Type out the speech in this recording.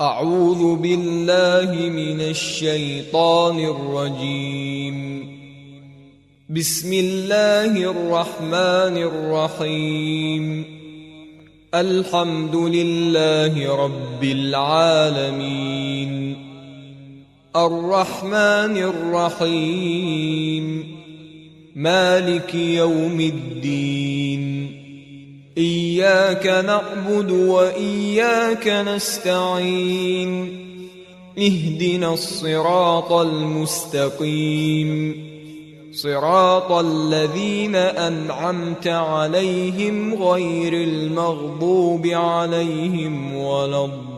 أعوذ بالله من الشيطان الرجيم. بسم الله الرحمن الرحيم. الحمد لله رب العالمين، الرحمن الرحيم، مالك يوم الدين. إياك نعبد وإياك نستعين، اهدنا الصراط المستقيم، صراط الذين أنعمت عليهم غير المغضوب عليهم ولا الضالين.